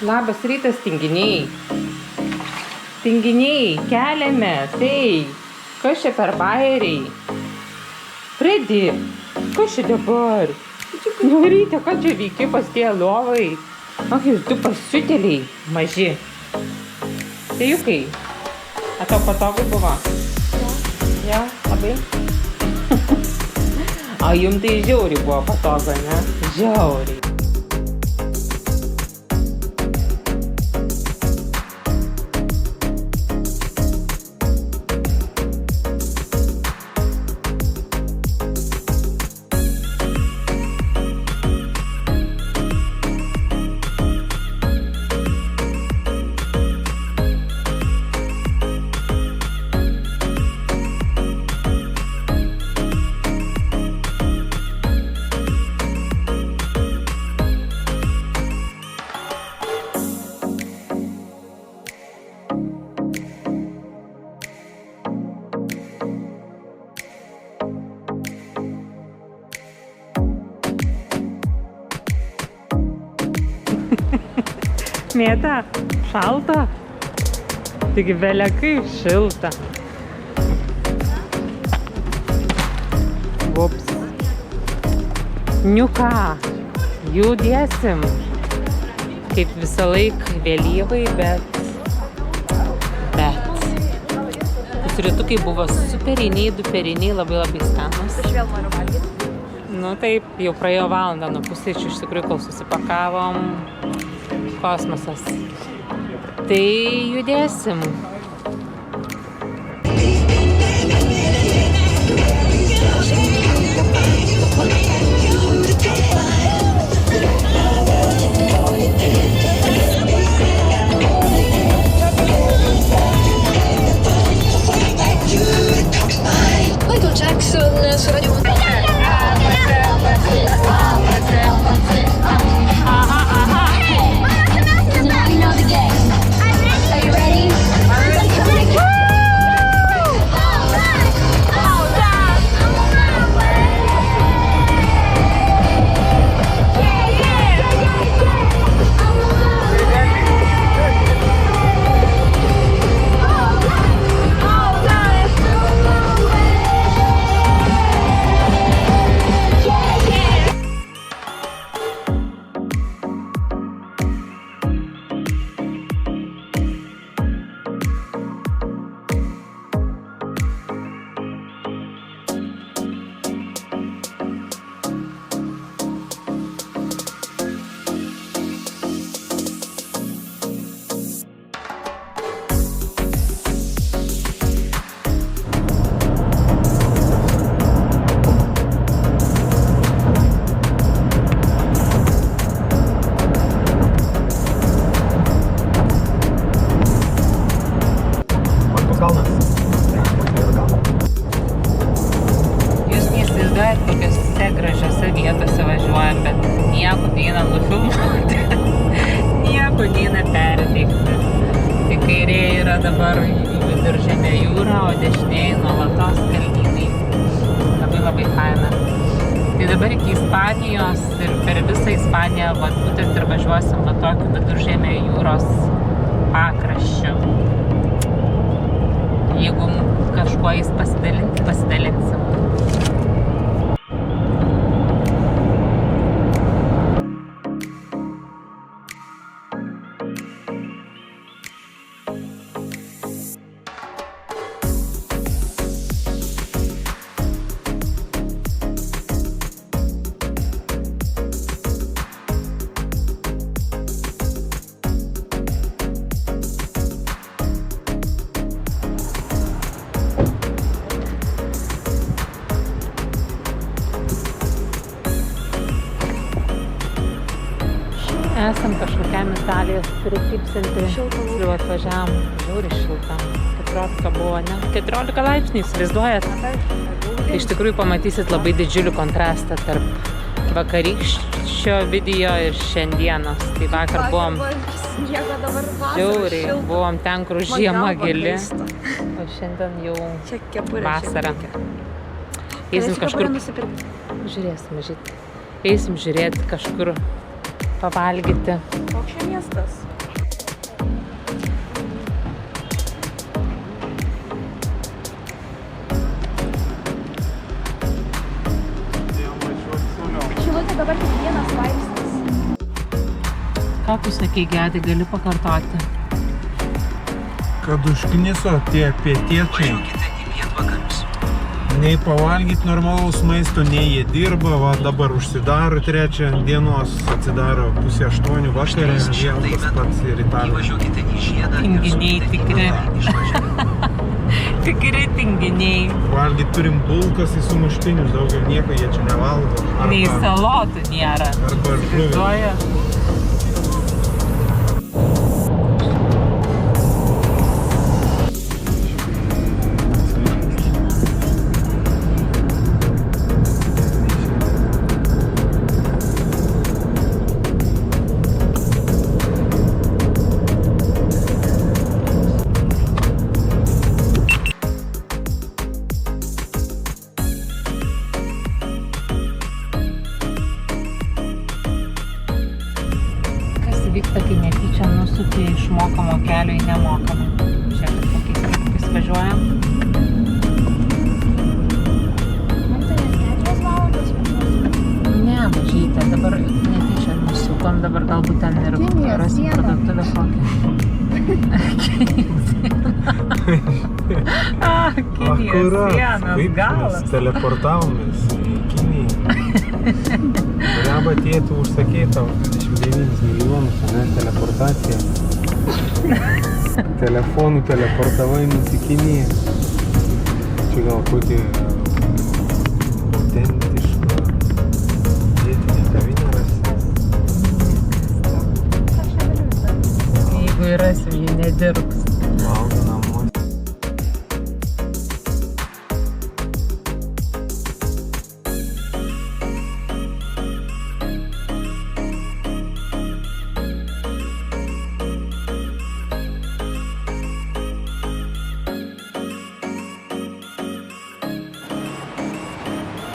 Labas rytas, tinginiai. Tinginiai, keliamės, ei. Kas čia per bairiai? Fredi, kas čia dabar? Ryte, ką čia vyki pas tie lovai? Ach, jūs du pasiutėliai, maži. Tėjukai, a tau patogu buvo? Ja, labai? A jum tai žiauriai buvo patogu, ne? Žiauriai. Mėta, šalta, taigi velekai šilta. Ups. Niuką, judėsim. Kaip visą laiką vėlyvai, bet. Pusrytukai buvo superiniai, duperiniai, labai skanus. Aš vėl noriu valgyti. Nu taip, jau praėjo valandą nuo pusryčių, iš tikrųjų, kol susipakavom. Kosmosas. Tai judėsim. Michael Jackson su Radio dabar Viduržemio jūra, o dešinėje nuolatos kalnynai. Labai faina. Tai dabar iki Ispanijos ir per visą Ispaniją būtent ir važiuosim tokiu Viduržemio jūros pakraščiu. Jeigu kažkuo jis pasidalinsim. Esam kažkokiam Italijos prekybcentry. Jau atvažiavom, žiauriai šilta. 14 buvo, ne? 14 laipsnių, įsivaizduojat? Iš tikrųjų pamatysit labai didžiulį kontrastą tarp vakarykščio video ir šiandienos. Tai vakar buvom žiauriai, buvom ten, kur žiema gili, o šiandien jau vasara. Eisim kažkur, žiūrėsim, eisim žiūrėti kažkur pavalgyti. Koks čia miestas? Šilutė dabar tik 1 laipsnis. Ką tu sakei, Gedai, gali pakartoti? Kad užkniso tie pietiečiai. Nei pavalgyti normalaus maisto, nei jie dirba, va dabar užsidaro 3 dienos, atsidaro 7:30 vakarė, vėl tas pats ir Italijos. Tinginiai tikri. Tikri tinginiai. Valgyti turim bulkas į sumuštinius, daugiau nieko jie čia nevalgo. Nei salotų nėra. Arba žuvį. Įsivaizduoji? Vyksta, kai netyčia nusukti iš mokamo kelio į nemokamą. Žiūrėkit, kokiais keliais važiuojam. Man tai 4 valandos važiuosim. Ne, mažytė, dabar netyčia nusukom, dabar galbūt ten ir Kinijos rasim siena. parduotuvę kokią. Kinijos sienos Kaip galas. mes teleportavomės į Kiniją. Reba tėtų užsakė tau 29 milijonus, ne, teleportacija. Telefonų teleportavai mus į Kiniją. Čia gal kokį autentišką vietinę kavinę rasi. Jeigu įrasim, jie nedirbs. Valgo namuose.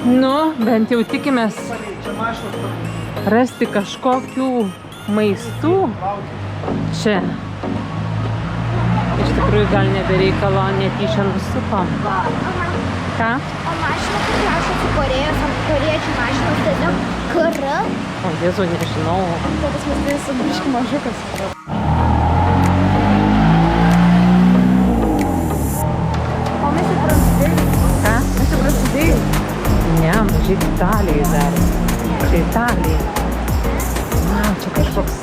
Nu, bent jau tikimės rasti kažkokių maistų čia. Iš tikrųjų gal nebereikalo netyčia nusukom. Ką? O mašina panašu su Korėjos, ant korėjiečių mašinos tiesiog kara. O Jėzau, nežinau. Tas miestas biški mažiukas. O mes jau prasidėjai. Ką? Mes jau prasidėjai. Ne, mažai Italijai dar. Čia Italija. Na, čia kažkoks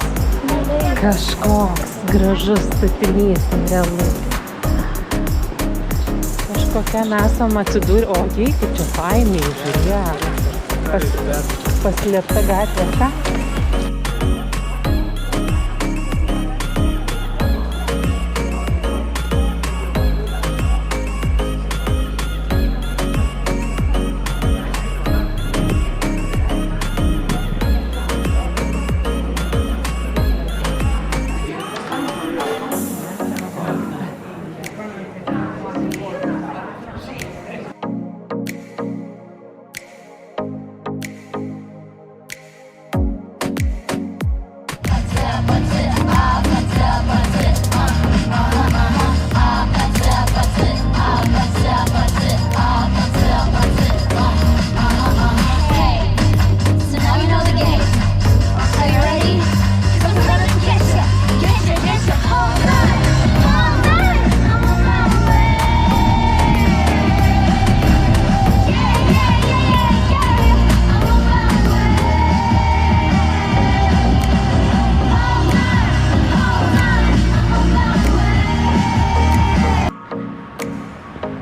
gražus statinys, nerealus. Kažkokia mesam atsidūrė. O, jei, kaip čia fainiai, žiūrėk. Paslėpta gatvė, ką?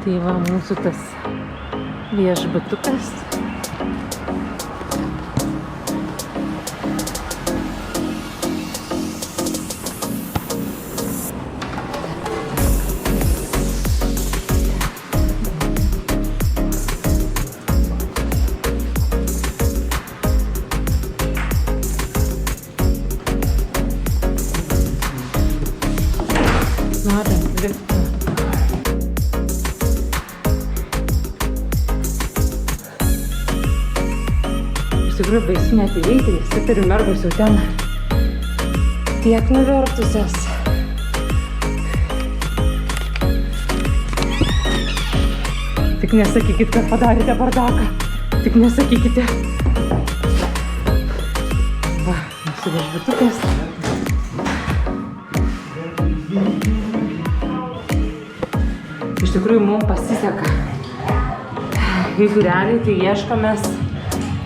Tai va, mūsų tas viešbutukas. Norim lifto. Iš tikrųjų baisu net įveikti, visi turi mergus jau ten Tiek nuvertusios. Tik nesakykit, kad padarėte bardaką. Tik nesakykite. Va, mūsų viešbutukas. Iš tikrųjų, mums pasiseka. Jeigu realiai, tai ieškomės,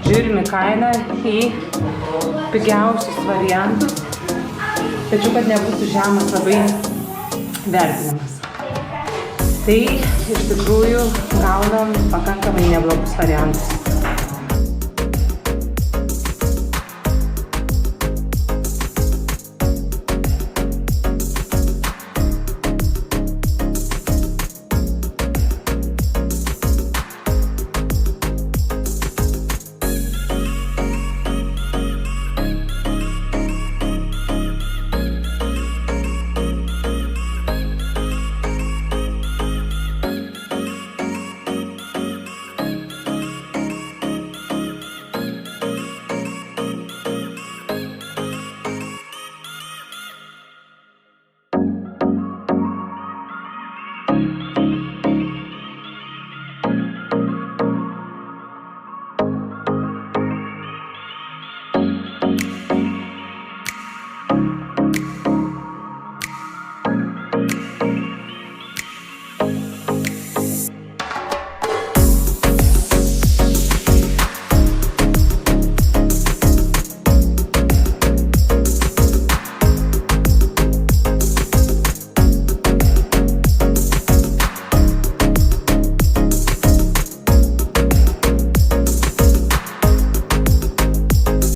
žiūrime kainą į pigiausius variantus, tačiau kad nebūtų žemas labai vertinimas. Tai iš tikrųjų gaunam pakankamai neblogus variantus.